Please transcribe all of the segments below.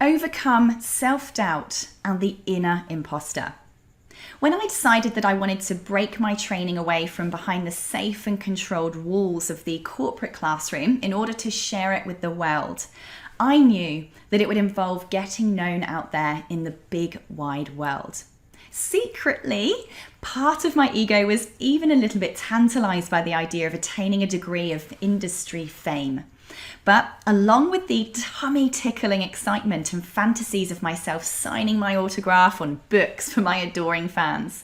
overcome self-doubt and the inner imposter. When I decided that I wanted to break my training away from behind the safe and controlled walls of the corporate classroom in order to share it with the world, I knew that it would involve getting known out there in the big wide world. Secretly, part of my ego was even a little bit tantalized by the idea of attaining a degree of industry fame. But along with the tummy-tickling excitement and fantasies of myself signing my autograph on books for my adoring fans,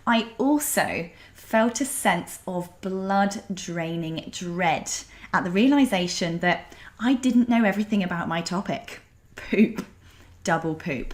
I also felt a sense of blood-draining dread at the realization that I didn't know everything about my topic. Poop. Double poop.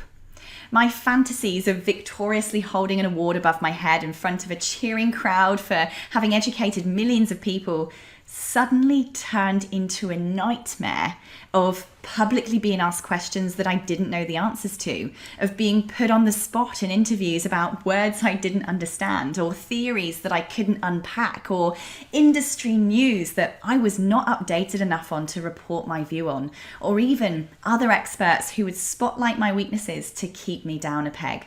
My fantasies of victoriously holding an award above my head in front of a cheering crowd for having educated millions of people suddenly turned into a nightmare of publicly being asked questions that I didn't know the answers to, of being put on the spot in interviews about words I didn't understand, or theories that I couldn't unpack, or industry news that I was not updated enough on to report my view on, or even other experts who would spotlight my weaknesses to keep me down a peg.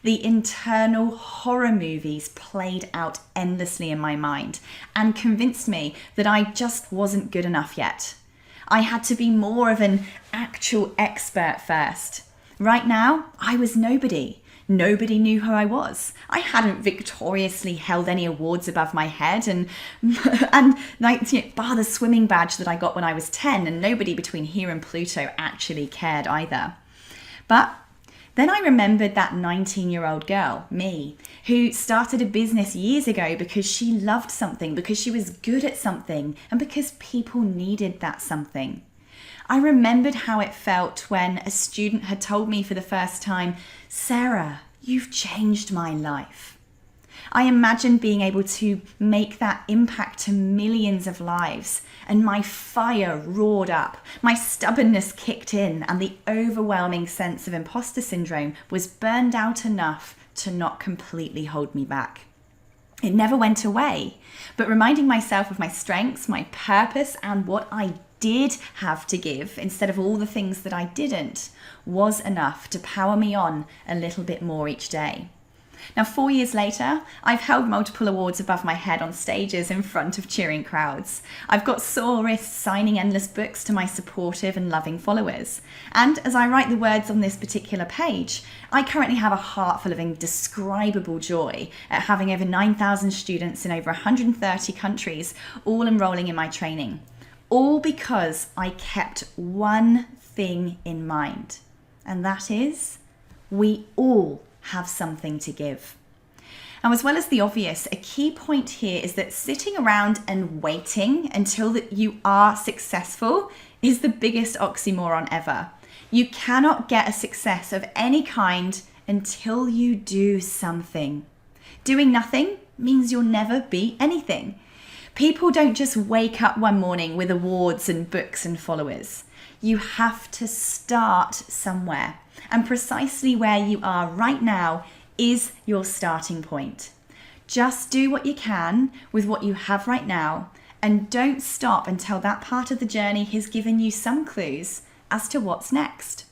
The internal horror movies played out endlessly in my mind and convinced me that I just wasn't good enough yet. I had to be more of an actual expert first. Right now, I was nobody. Nobody knew who I was. I hadn't victoriously held any awards above my head and bar the swimming badge that I got when I was 10, and nobody between here and Pluto actually cared either. But then I remembered that 19-year-old girl, me, who started a business years ago because she loved something, because she was good at something, and because people needed that something. I remembered how it felt when a student had told me for the first time, "Sarah, you've changed my life." I imagined being able to make that impact to millions of lives, and my fire roared up, my stubbornness kicked in, and the overwhelming sense of imposter syndrome was burned out enough to not completely hold me back. It never went away, but reminding myself of my strengths, my purpose, and what I did have to give instead of all the things that I didn't was enough to power me on a little bit more each day. Now, 4 years later, I've held multiple awards above my head on stages in front of cheering crowds. I've got sore wrists signing endless books to my supportive and loving followers. And as I write the words on this particular page, I currently have a heart full of indescribable joy at having over 9,000 students in over 130 countries all enrolling in my training. All because I kept one thing in mind, and that is, we all have something to give. Now, as well as the obvious, a key point here is that sitting around and waiting until that you are successful is the biggest oxymoron ever. You cannot get a success of any kind until you do something. Doing nothing means you'll never be anything. People don't just wake up one morning with awards and books and followers. You have to start somewhere. And precisely where you are right now is your starting point. Just do what you can with what you have right now, and don't stop until that part of the journey has given you some clues as to what's next.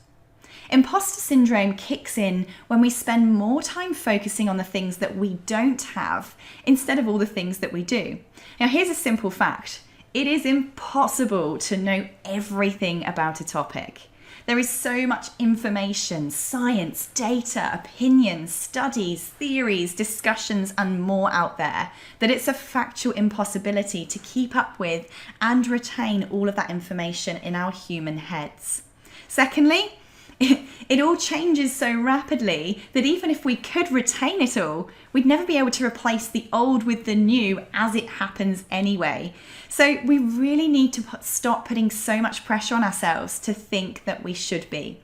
Imposter syndrome kicks in when we spend more time focusing on the things that we don't have instead of all the things that we do. Now, here's a simple fact. It is impossible to know everything about a topic. There is so much information, science, data, opinions, studies, theories, discussions, and more out there that it's a factual impossibility to keep up with and retain all of that information in our human heads. Secondly, it all changes so rapidly that even if we could retain it all, we'd never be able to replace the old with the new as it happens anyway. So we really need to stop putting so much pressure on ourselves to think that we should be.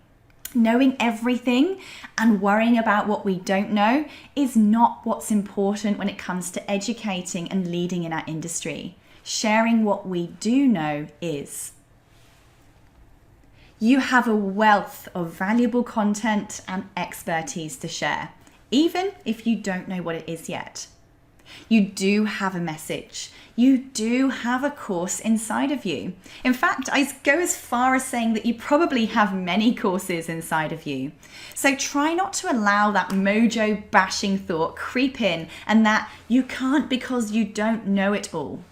Knowing everything and worrying about what we don't know is not what's important when it comes to educating and leading in our industry. Sharing what we do know is. You have a wealth of valuable content and expertise to share, even if you don't know what it is yet. You do have a message. You do have a course inside of you. In fact, I go as far as saying that you probably have many courses inside of you. So try not to allow that mojo bashing thought creep in and that you can't because you don't know it all.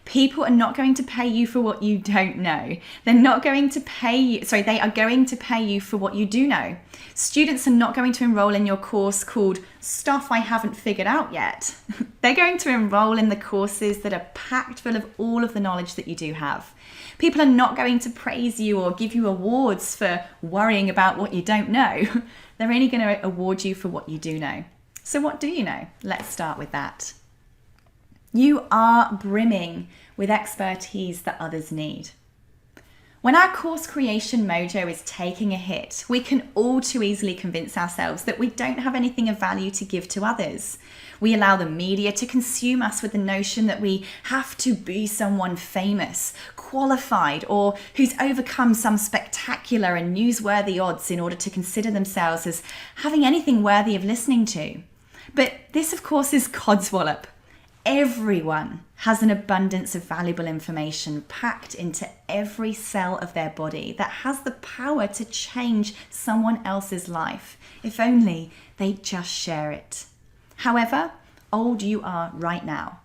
People are not going to pay you for what you don't know. They're not going to pay you, they are going to pay you for what you do know. Students are not going to enroll in your course called Stuff I Haven't Figured Out Yet. They're going to enroll in the courses that are packed full of all of the knowledge that you do have. People are not going to praise you or give you awards for worrying about what you don't know. They're only going to award you for what you do know. So what do you know? Let's start with that. You are brimming with expertise that others need. When our course creation mojo is taking a hit, we can all too easily convince ourselves that we don't have anything of value to give to others. We allow the media to consume us with the notion that we have to be someone famous, qualified, or who's overcome some spectacular and newsworthy odds in order to consider themselves as having anything worthy of listening to. But this, of course, is codswallop. Everyone has an abundance of valuable information packed into every cell of their body that has the power to change someone else's life, if only they just share it. However old you are right now,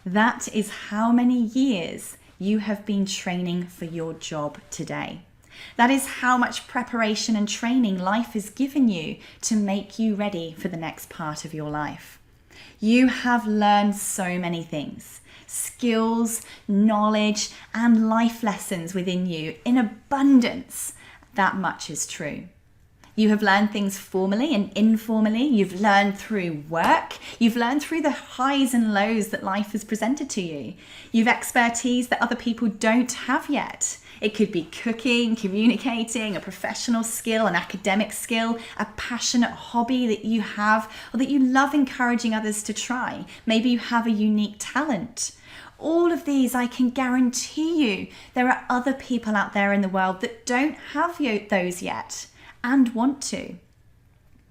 that is how many years you have been training for your job today. That is how much preparation and training life has given you to make you ready for the next part of your life. You have learned so many things, skills, knowledge, and life lessons within you in abundance. That much is true. You have learned things formally and informally. You've learned through work. You've learned through the highs and lows that life has presented to you. You've expertise that other people don't have yet. It could be cooking, communicating, a professional skill, an academic skill, a passionate hobby that you have or that you love encouraging others to try. Maybe you have a unique talent. All of these, I can guarantee you, there are other people out there in the world that don't have those yet and want to.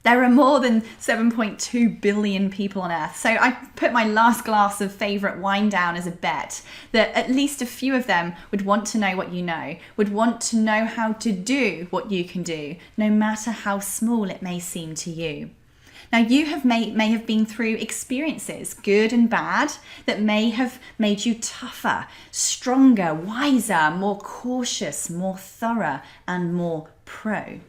There are more than 7.2 billion people on Earth. So I put my last glass of favourite wine down as a bet that at least a few of them would want to know what you know, would want to know how to do what you can do, no matter how small it may seem to you. Now, you may have been through experiences, good and bad, that may have made you tougher, stronger, wiser, more cautious, more thorough, and more pro.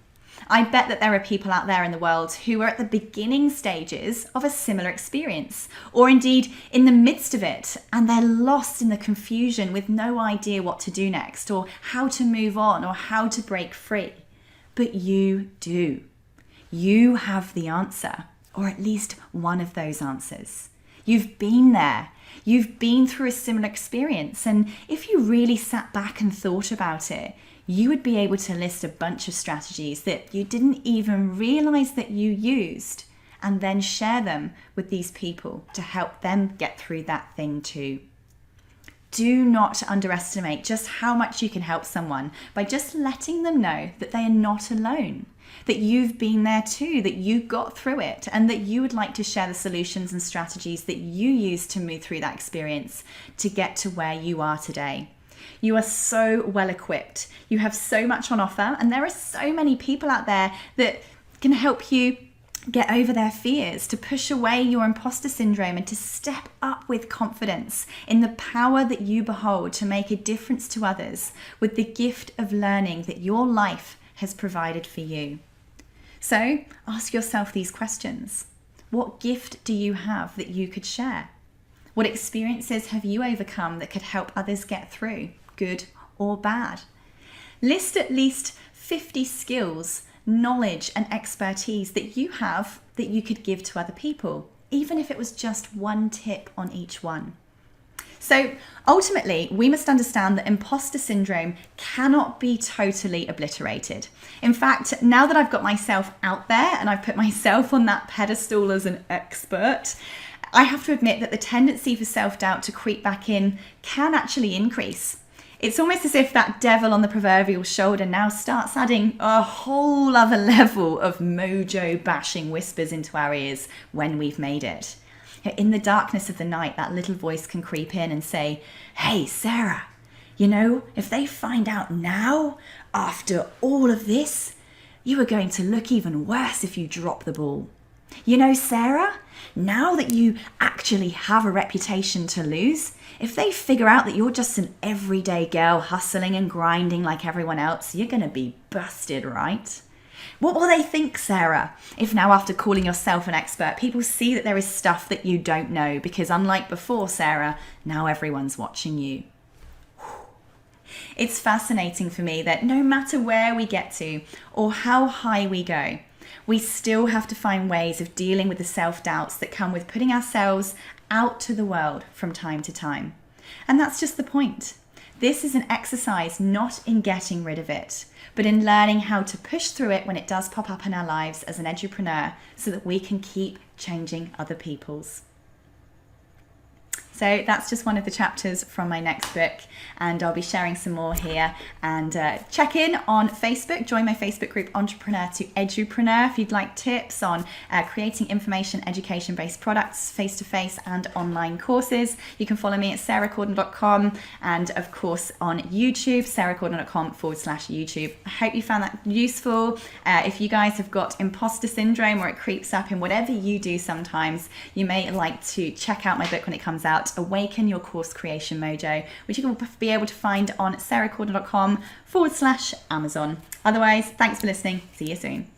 I bet that there are people out there in the world who are at the beginning stages of a similar experience, or indeed in the midst of it, and they're lost in the confusion with no idea what to do next, or how to move on, or how to break free. But you do. You have the answer, or at least one of those answers. You've been there. You've been through a similar experience, and if you really sat back and thought about it, you would be able to list a bunch of strategies that you didn't even realize that you used and then share them with these people to help them get through that thing too. Do not underestimate just how much you can help someone by just letting them know that they are not alone, that you've been there too, that you got through it, and that you would like to share the solutions and strategies that you used to move through that experience to get to where you are today. You are so well equipped. You have so much on offer, and there are so many people out there that can help you get over their fears, to push away your imposter syndrome, and to step up with confidence in the power that you behold to make a difference to others with the gift of learning that your life has provided for you. So ask yourself these questions. What gift do you have that you could share? What experiences have you overcome that could help others get through, good or bad? List at least 50 skills, knowledge, and expertise that you have that you could give to other people, even if it was just one tip on each one. So ultimately, we must understand that imposter syndrome cannot be totally obliterated. In fact, now that I've got myself out there and I've put myself on that pedestal as an expert, I have to admit that the tendency for self-doubt to creep back in can actually increase. It's almost as if that devil on the proverbial shoulder now starts adding a whole other level of mojo bashing whispers into our ears when we've made it. In the darkness of the night, that little voice can creep in and say, hey, Sarah, you know, if they find out now, after all of this, you are going to look even worse if you drop the ball. You know, Sarah, now that you actually have a reputation to lose, if they figure out that you're just an everyday girl hustling and grinding like everyone else, you're going to be busted, right? What will they think, Sarah, if now after calling yourself an expert, people see that there is stuff that you don't know? Because unlike before, Sarah, now everyone's watching you. It's fascinating for me that no matter where we get to or how high we go, we still have to find ways of dealing with the self-doubts that come with putting ourselves out to the world from time to time. And that's just the point. This is an exercise not in getting rid of it, but in learning how to push through it when it does pop up in our lives as an edupreneur so that we can keep changing other people's. So that's just one of the chapters from my next book, and I'll be sharing some more here. And check in on Facebook, join my Facebook group Entrepreneur to Edupreneur if you'd like tips on creating information education-based products, face-to-face and online courses. You can follow me at sarahcordiner.com and of course on YouTube, sarahcordiner.com/YouTube. I hope you found that useful. If you guys have got imposter syndrome or it creeps up in whatever you do sometimes, you may like to check out my book when it comes out, Awaken, your Course Creation Mojo, which you will be able to find on sarahcordiner.com/Amazon. Otherwise, thanks for listening. See you soon.